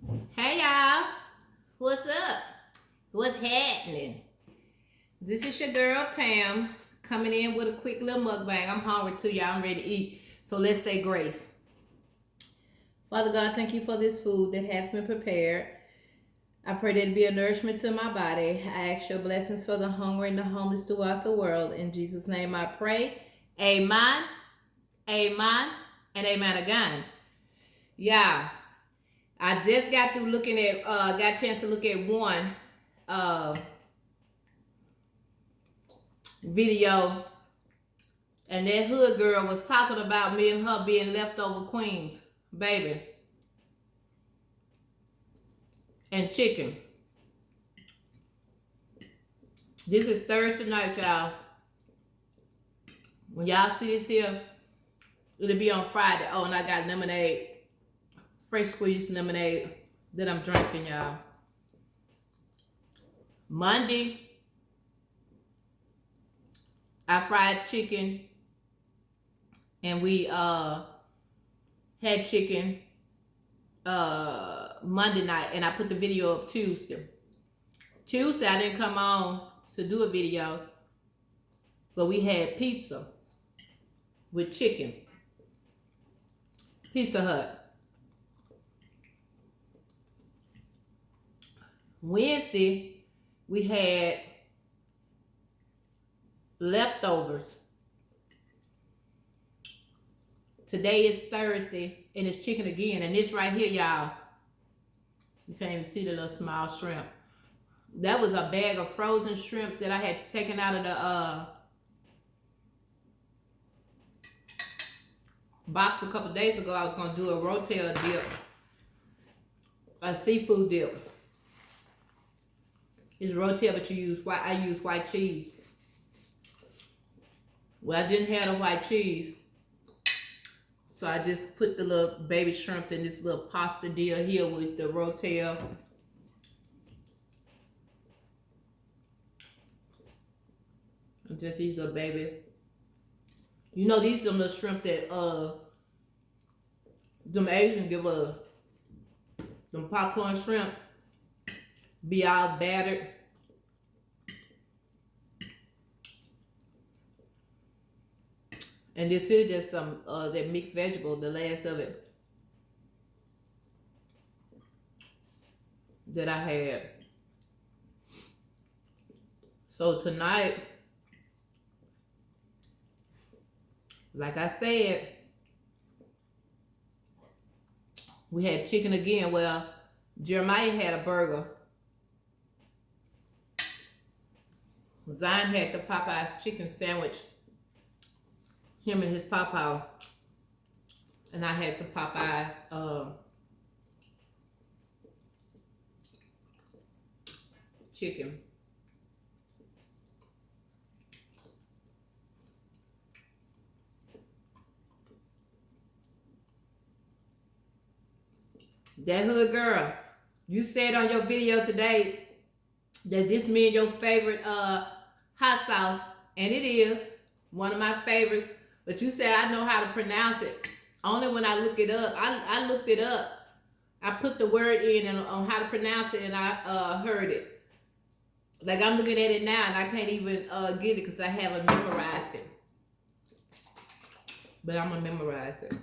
Hey y'all, what's up? What's happening? This is your girl Pam coming in with a quick little mukbang. I'm hungry too, y'all. I'm ready to eat. So let's say grace. Father God, thank you for this food that has been prepared. I pray that it be a nourishment to my body. I ask your blessings for the hungry and the homeless throughout the world. In Jesus' name I pray. Amen, amen, and amen again. Yeah, I just got through looking at, got a chance to look at one uh, video, and that hood girl was talking about me and her being leftover queens, baby, and chicken. This is Thursday night, y'all. When y'all see this here, it'll be on Friday. Oh, and I got lemonade, fresh squeezed lemonade that I'm drinking, y'all. Monday, I fried chicken, and we had chicken Monday night, and I put the video up Tuesday. Tuesday, I didn't come on to do a video, but we had pizza with chicken. Pizza Hut. Wednesday, we had leftovers. Today is Thursday, and it's chicken again. And this right here, y'all, you can't even see the little small shrimp. That was a bag of frozen shrimps that I had taken out of the box a couple days ago. I was going to do a rotel dip, a seafood dip. It's rotel, but I use white cheese. Well, I didn't have the white cheese, so I just put the little baby shrimps in this little pasta deal here with the rotel. Just these little baby. You know, these are the shrimp that them Asians give us. Them popcorn shrimp be all battered. And this is just some that mixed vegetable, the last of it that I had. So tonight, like I said, we had chicken again. Well, Jeremiah had a burger. Zion had the Popeye's chicken sandwich. Him and his Popeye. And I had the Popeye's chicken. That hood girl, you said on your video today that this means your favorite hot sauce, and it is one of my favorites. But you said I know how to pronounce it. Only when I look it up. I looked it up. I put the word in and on how to pronounce it, and I heard it. Like I'm looking at it now, and I can't even get it because I haven't memorized it. But I'm gonna memorize it.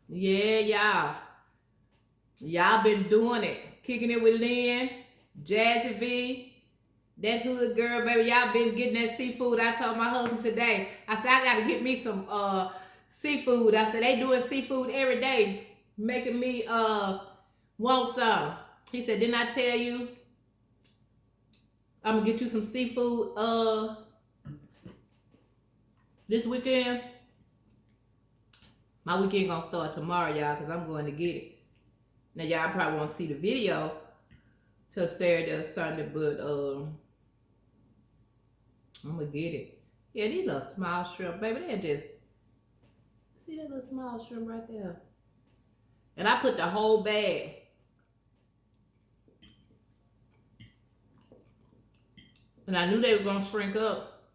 Yeah, y'all. Y'all been doing it. Kicking it with Lynn, Jazzy V, that hood girl, baby. Y'all been getting that seafood. I told my husband today. I said, I gotta get me some seafood. I said, they doing seafood every day, making me want some. He said, didn't I tell you I'm gonna get you some seafood this weekend? My weekend gonna start tomorrow, y'all, because I'm going to get it. Now, y'all probably won't see the video till Saturday or Sunday, but I'm gonna get it. Yeah, these little small shrimp, baby, they're just, see that little small shrimp right there? And I put the whole bag. And I knew they were gonna shrink up.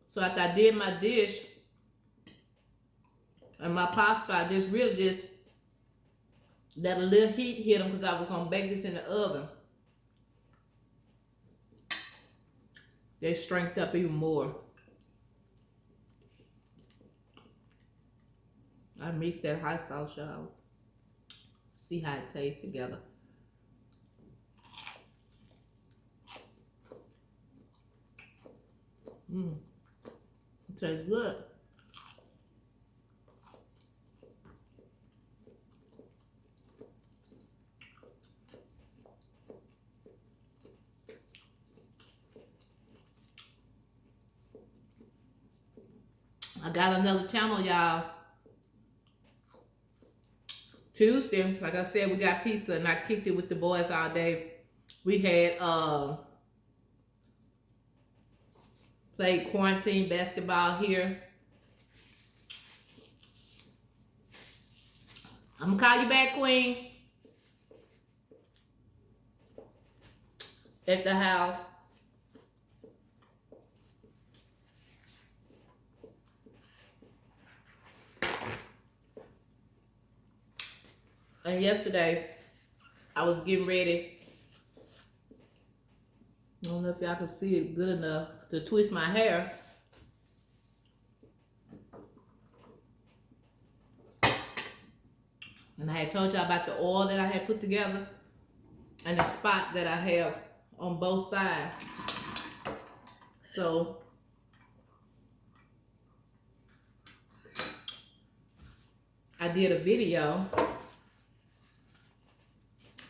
So after I did my dish and my pasta, I just really just Let a little heat hit them because I was going to bake this in the oven. They strengthened up even more. I mixed that hot sauce, y'all. See how it tastes together. It tastes good. I got another channel, y'all. Tuesday, like I said, we got pizza and I kicked it with the boys all day. We had played quarantine basketball here. I'm gonna call you back, Queen. At the house. And yesterday, I was getting ready. I don't know if y'all can see it good enough to twist my hair. And I had told y'all about the oil that I had put together and the spot that I have on both sides. So I did a video.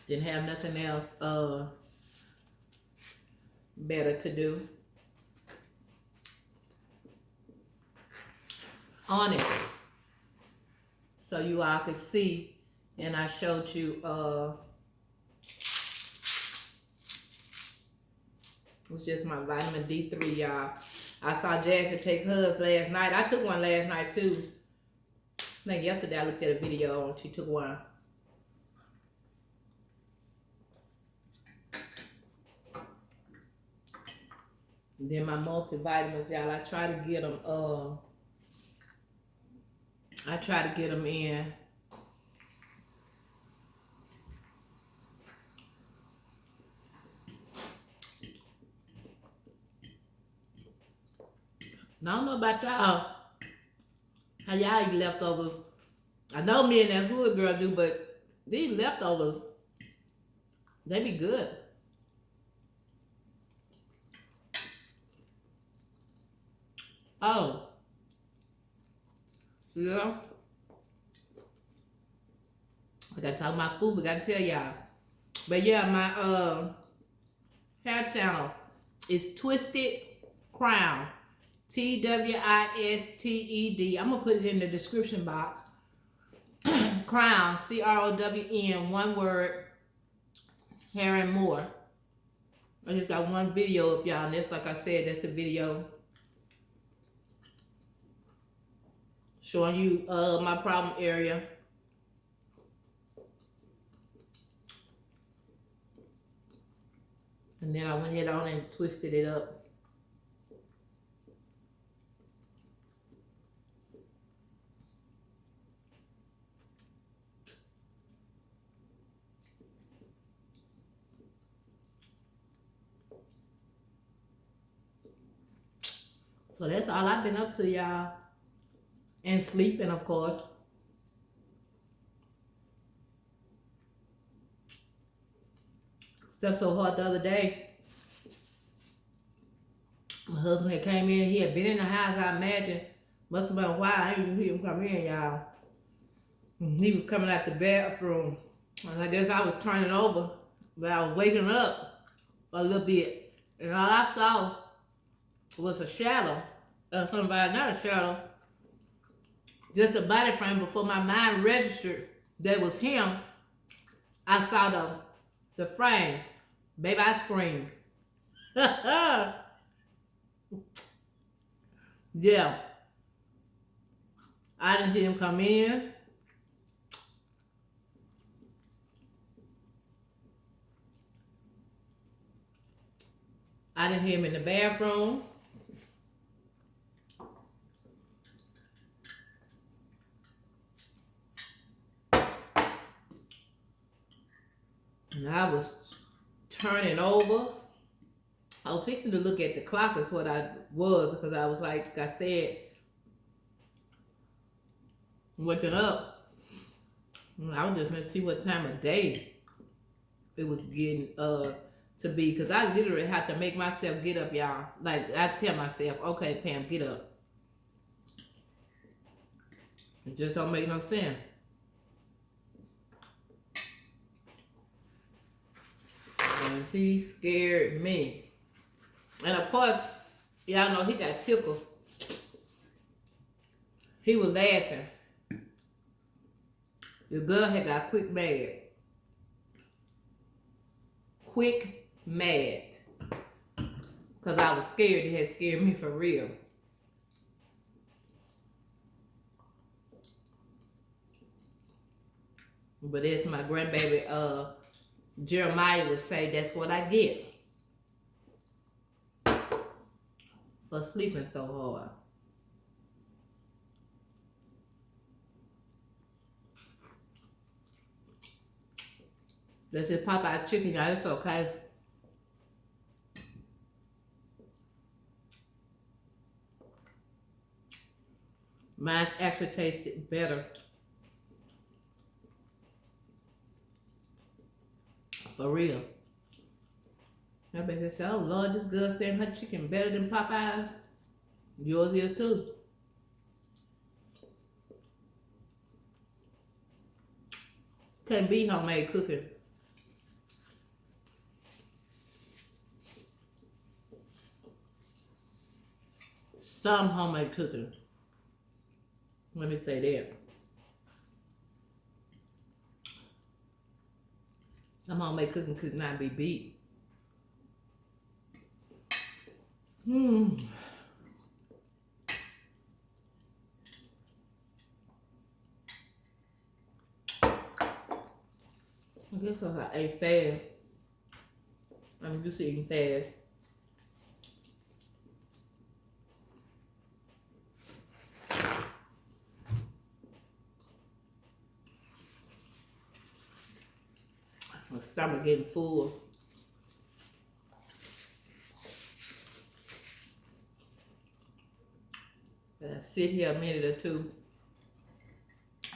Didn't have nothing else better to do on it. So you all could see, and I showed you it was just my vitamin D3, y'all. I saw Jackson take hers last night. I took one last night too. I think yesterday I looked at a video and she took one. And then my multivitamins, y'all, I try to get them in. Now, I don't know about y'all, how y'all eat leftovers. I know me and that hood girl do, but these leftovers, they be good. Oh. Yeah. I gotta talk about food, but gotta tell y'all. But yeah, my hair channel is Twisted Crown. TWISTED. I'm gonna put it in the description box. Crown, CROWN, one word, hair and more. I just got one video up, y'all, and that's, like I said, that's a video showing you my problem area. And then I went ahead on and twisted it up. So that's all I've been up to, y'all. And sleeping, of course. Stuff so hard the other day. My husband had came in. He had been in the house, I imagine. Must have been a while. I didn't hear him come in, y'all. He was coming out the bathroom. And I guess I was turning over. But I was waking up a little bit. And all I saw was a shadow of somebody, not a shadow, just a body frame. Before my mind registered that was him, I saw the frame. Baby, I screamed. Yeah. I didn't hear him come in. I didn't hear him in the bathroom. And I was turning over. I was fixing to look at the clock, is what I was, because I was like I said, waking up. I was just gonna see what time of day it was getting to be, because I literally had to make myself get up, y'all. Like, I tell myself, okay, Pam, get up. It just don't make no sense. And he scared me. And of course, y'all know he got tickled. He was laughing. The girl had got quick mad. Quick mad. Because I was scared. It had scared me for real. But as my grandbaby Jeremiah would say, that's what I get for sleeping so hard. Let's just pop out chicken, y'all. It's okay. Mine actually tasted better. For real. I bet they say, oh Lord, this girl saying her chicken better than Popeye's. Yours is too. Can't be homemade cooking. Some homemade cooking. Let me say that. Some homemade cooking could not be beat. I guess because I ate fast. I'm used to eating fast. My stomach getting full. I sit here a minute or two.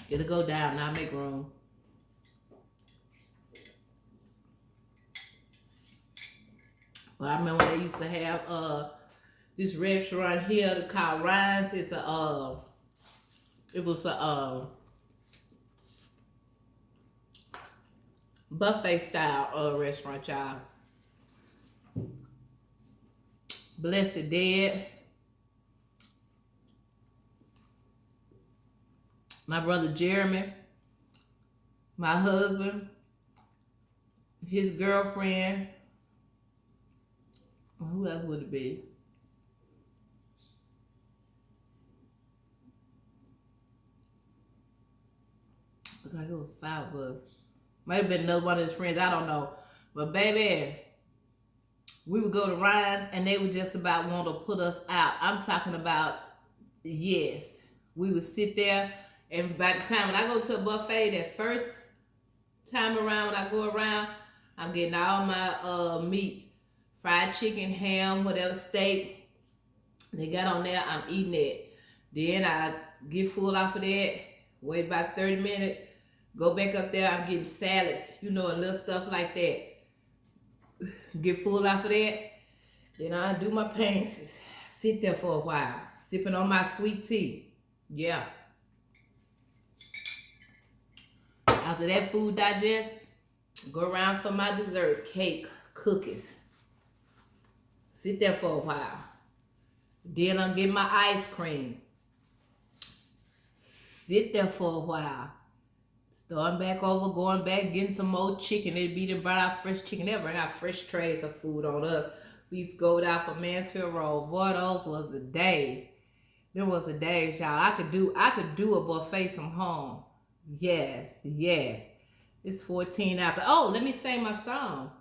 It'll go down and I'll make room. Well, I remember when they used to have this restaurant here called Ryan's. It's a it was a buffet style restaurant, y'all. Bless the dead. My brother Jeremy, my husband, his girlfriend. Who else would it be? Looks like it was 5 of us. Might have been another one of his friends, I don't know. But baby, we would go to Ryan's and they would just about want to put us out. I'm talking about, yes. We would sit there, and by the time when I go to a buffet, that first time around when I go around, I'm getting all my meats. Fried chicken, ham, whatever steak they got on there, I'm eating it. Then I get full off of that, wait about 30 minutes, go back up there, I'm getting salads, and little stuff like that. Get full off of that, then I do my pantries. Sit there for a while, sipping on my sweet tea. Yeah. After that food digest, go around for my dessert, cake, cookies. Sit there for a while. Then I'm getting my ice cream. Sit there for a while. Starting back over, going back, getting some more chicken. They'd be them brought out fresh chicken. They'll bring out fresh trays of food on us. We used to go out for Mansfield Road. Boy, those was the days. Them was the days, y'all. I could do a buffet from home. Yes. It's 14 after. Oh, let me sing my song.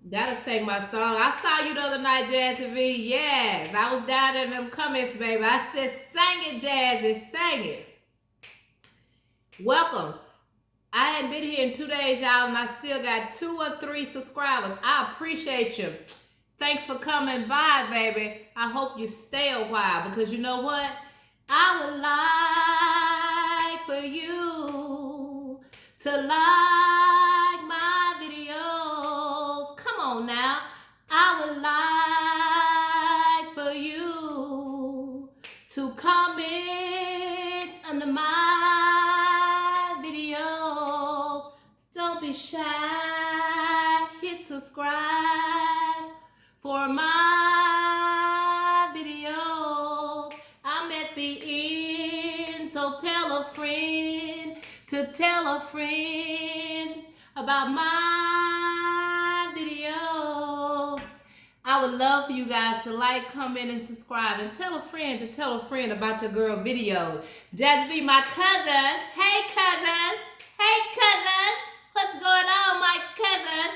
Gotta sing my song. I saw you the other night, Jazzy V. Yes, I was down in them comments, baby. I said, sing it, Jazzy, sing it. Welcome I hadn't been here in 2 days, y'all, and I still got 2 or 3 subscribers. I appreciate you. Thanks for coming by, baby. I hope you stay a while because you know what? I would like for you to like my videos. Come on now. I would like for you to comment under my videos. Don't be shy. Hit subscribe for my videos. I'm at the end, so tell a friend to tell a friend about my videos. I would love for you guys to like, comment, and subscribe, and tell a friend to tell a friend about your girl video. Jazzy V, my cousin. Hey, cousin. Hey, cousin. What's going on, my cousin?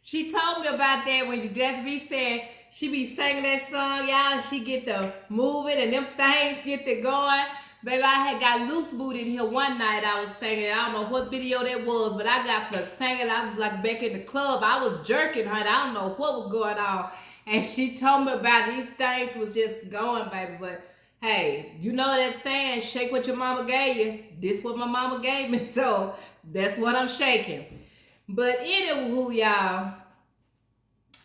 She told me about that when Jazzy V said she be singing that song, y'all. She get to moving and them things get to going. Baby, I had got loose booty in here one night. I was singing. I don't know what video that was, but I got to singing. I was like back in the club. I was jerking, honey. I don't know what was going on. And she told me about these things was just going, baby. But hey, you know that saying, shake what your mama gave you. This what my mama gave me. So that's what I'm shaking. But anywho, y'all,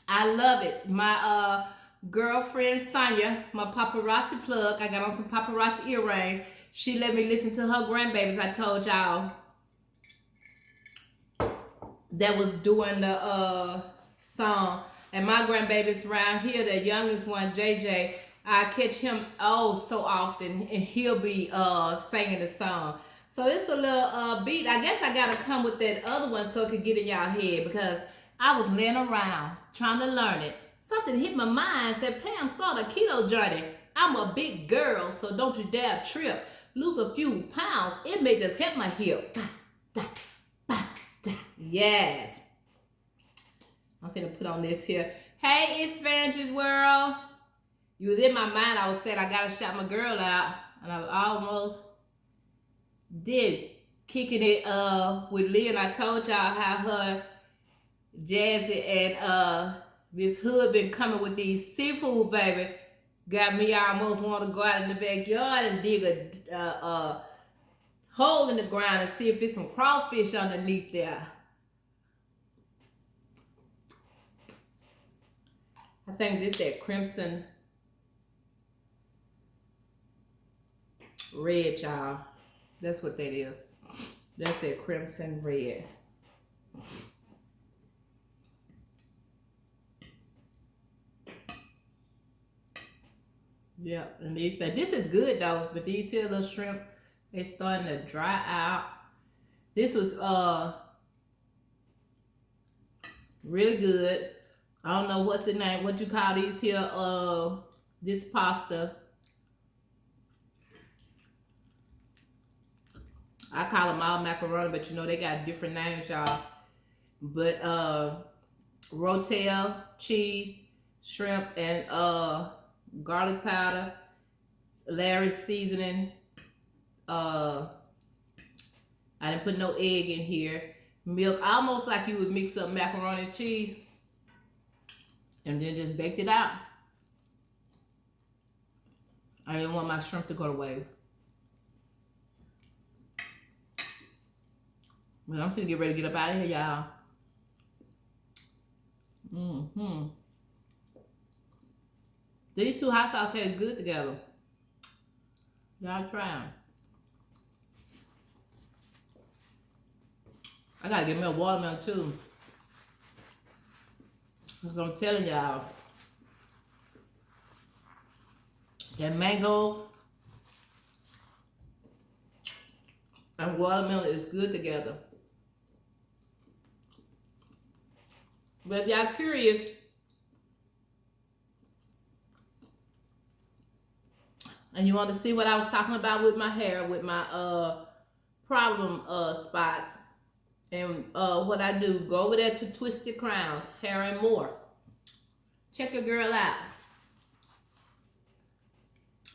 I love it. My girlfriend Sonia, my paparazzi plug, I got on some paparazzi earring. She let me listen to her grandbabies. I told y'all that was doing the song. And my grandbabies around here, the youngest one, JJ, I catch him so often, and he'll be singing the song. So it's a little beat. I guess I gotta come with that other one so it could get in y'all head because I was laying around trying to learn it. Something hit my mind, said, Pam, start a keto journey. I'm a big girl, so don't you dare trip. Lose a few pounds. It may just hit my hip. Yes. I'm finna put on this here. Hey, it's Vange's World. You was in my mind. I was saying I gotta shout my girl out. And I almost did. Kicking it with Lee. And I told y'all how her, Jazzy, and Miss Hood been coming with these seafood, baby. Got me almost want to go out in the backyard and dig a hole in the ground and see if it's some crawfish underneath there. I think this is that crimson red, y'all. That's what that is. That's that crimson red. Yeah, and they said this is good though, but these here little shrimp, they starting to dry out. This was really good. I don't know what the name, what you call these here, this pasta. I call them all macaroni, but you know they got different names, y'all. But rotel, cheese, shrimp, and garlic powder, Larry's seasoning. I didn't put no egg in here. Milk, almost like you would mix up macaroni and cheese. And then just baked it out. I didn't want my shrimp to go to waste. But I'm finna get ready to get up out of here, y'all. These two hot sauce taste good together. Y'all try them. I gotta get me a watermelon too. Because I'm telling y'all, that mango and watermelon is good together. But if y'all curious, and you want to see what I was talking about with my hair, with my problem spots, and what I do, go over there to Twisted Crown, Hair and More. Check your girl out.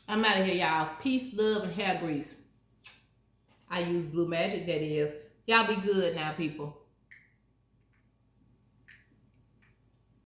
I'm out of here, y'all. Peace, love, and hair grease. I use Blue Magic, that is. Y'all be good now, people.